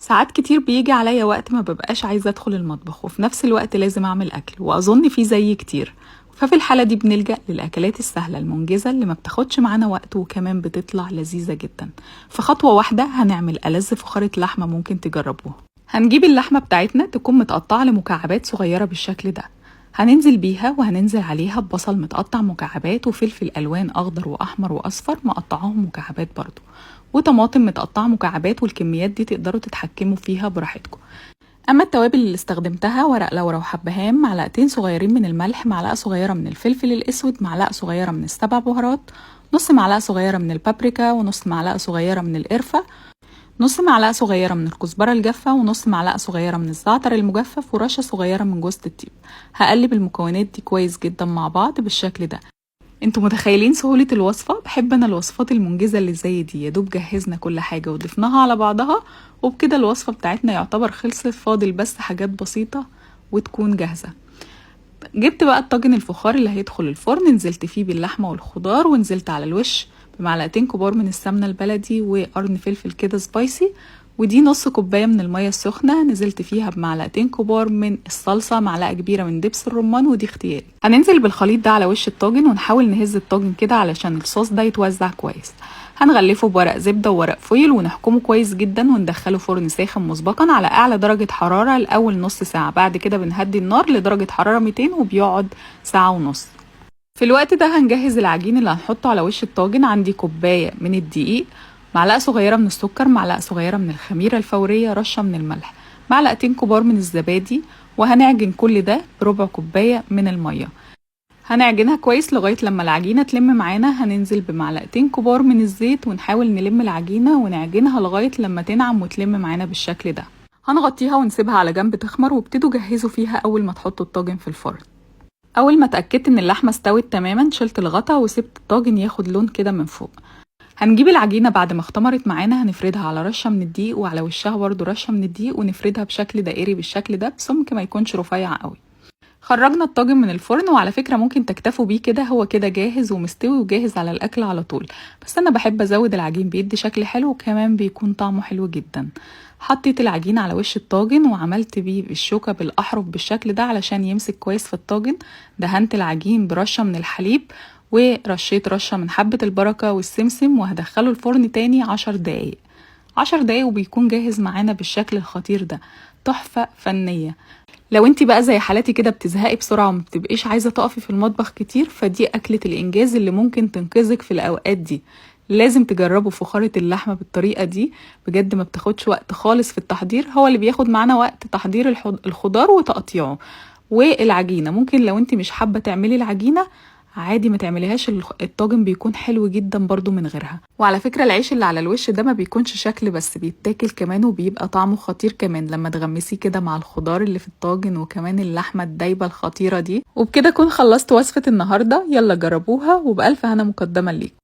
ساعات كتير بيجي عليا وقت ما ببقاش عايزة أدخل المطبخ وفي نفس الوقت لازم أعمل أكل وأظن في زي كتير. ففي الحالة دي بنلجأ للأكلات السهلة المنجزة اللي ما بتاخدش معانا وقت وكمان بتطلع لذيذة جدا. في خطوة واحدة هنعمل ألذ فخارة لحمة ممكن تجربوها. هنجيب اللحمة بتاعتنا تكون متقطعة لمكعبات صغيرة بالشكل ده. هننزل بيها وهننزل عليها ببصل متقطع مكعبات وفلفل ألوان أخضر وأحمر وأصفر مقطعاهم مكعبات برضو، وطماطم متقطعة مكعبات، والكميات دي تقدروا تتحكموا فيها براحتكم. اما التوابل اللي استخدمتها: ورق لورا وحبهان، معلقتين صغيرين من الملح، معلقة صغيرة من الفلفل الاسود، معلقة صغيرة من السبع بهارات، نص معلقة صغيرة من البابريكا، ونص معلقة صغيرة من القرفة، نص معلقة صغيرة من الكزبرة الجافة، ونص معلقة صغيرة من الزعتر المجفف، ورشة صغيرة من جوز الطيب. هقلب المكونات دي كويس جدا مع بعض بالشكل ده. انتوا متخيلين سهولة الوصفة؟ بحب انا الوصفات المنجزة اللي زي دي، يا دوب جهزنا كل حاجة وضفناها على بعضها وبكده الوصفة بتاعتنا يعتبر خلصت، فاضل بس حاجات بسيطة وتكون جاهزة. جبت بقى الطاجن الفخار اللي هيدخل الفرن، نزلت فيه باللحمة والخضار، ونزلت على الوش بمعلقتين كبار من السمنة البلدي وقرن فلفل كده سبايسي، ودي نص كوباية من المية السخنة نزلت فيها بمعلقتين كبار من الصلصة، معلقة كبيرة من دبس الرمان ودي اختياري. هننزل بالخليط ده على وش الطاجن ونحاول نهز الطاجن كده علشان الصوص ده يتوزع كويس. هنغلفه بورق زبدة وورق فويل ونحكمه كويس جدا وندخله فرن ساخن مسبقا على اعلى درجة حرارة الاول نص ساعة، بعد كده بنهدي النار لدرجة حرارة 200 وبيقعد ساعة ونص. في الوقت ده هنجهز العجين اللي هنحطه على وش الطاجن. عندي كوباية من الدقيق، معلقة صغيرة من السكر، معلقة صغيرة من الخميرة الفورية، رشة من الملح، معلقتين كبار من الزبادي، وهنعجن كل ده بربع كوباية من المية. هنعجنها كويس لغاية لما العجينة تلم معانا. هننزل بمعلقتين كبار من الزيت ونحاول نلم العجينة ونعجنها لغاية لما تنعم وتلم معانا بالشكل ده. هنغطيها ونسيبها على جنب تخمر، وابتدوا جهزوا فيها أول ما تحطوا الطاجن في الفرن. اول ما اتاكدت ان اللحمه استوت تماما شلت الغطا وسبت الطاجن ياخد لون كده من فوق. هنجيب العجينه بعد ما اختمرت معانا، هنفردها على رشه من الدقيق وعلى وشها برده رشه من الدقيق، ونفردها بشكل دائري بالشكل ده بسمك ما يكونش رفيع قوي. خرجنا الطاجن من الفرن، وعلى فكره ممكن تكتفوا بيه كده، هو كده جاهز ومستوي وجاهز على الاكل على طول. بس انا بحب ازود العجين، بيدي شكل حلو وكمان بيكون طعمه حلو جدا. حطيت العجين على وش الطاجن وعملت بيه بالشوكة بالأحرف بالشكل ده علشان يمسك كويس في الطاجن. دهنت العجين برشة من الحليب ورشيت رشة من حبة البركة والسمسم، وهدخله الفرن تاني 10 دقايق. 10 دقايق وبيكون جاهز معانا بالشكل الخطير ده. تحفة فنية. لو انتي بقى زي حالاتي كده بتزهقي بسرعة وما بتبقيش عايزة تقفي في المطبخ كتير، فدي أكلة الإنجاز اللي ممكن تنقذك في الأوقات دي. لازم تجربوا فخارة اللحمة بالطريقة دي، بجد ما بتاخدش وقت خالص في التحضير. هو اللي بياخد معانا وقت تحضير الخضار وتقطيعه والعجينة. ممكن لو انتي مش حابة تعملي العجينة عادي ما تعمليهاش، الطاجن بيكون حلو جدا برضو من غيرها. وعلى فكرة العيش اللي على الوش ده ما بيكونش شكل بس، بيتاكل كمان وبيبقى طعمه خطير كمان لما تغمسيه كده مع الخضار اللي في الطاجن وكمان اللحمة الدايبة الخطيرة دي. وبكده كون خلصت وصفة النهاردة، يلا جربوها وبألف هنا مقدما ليكم.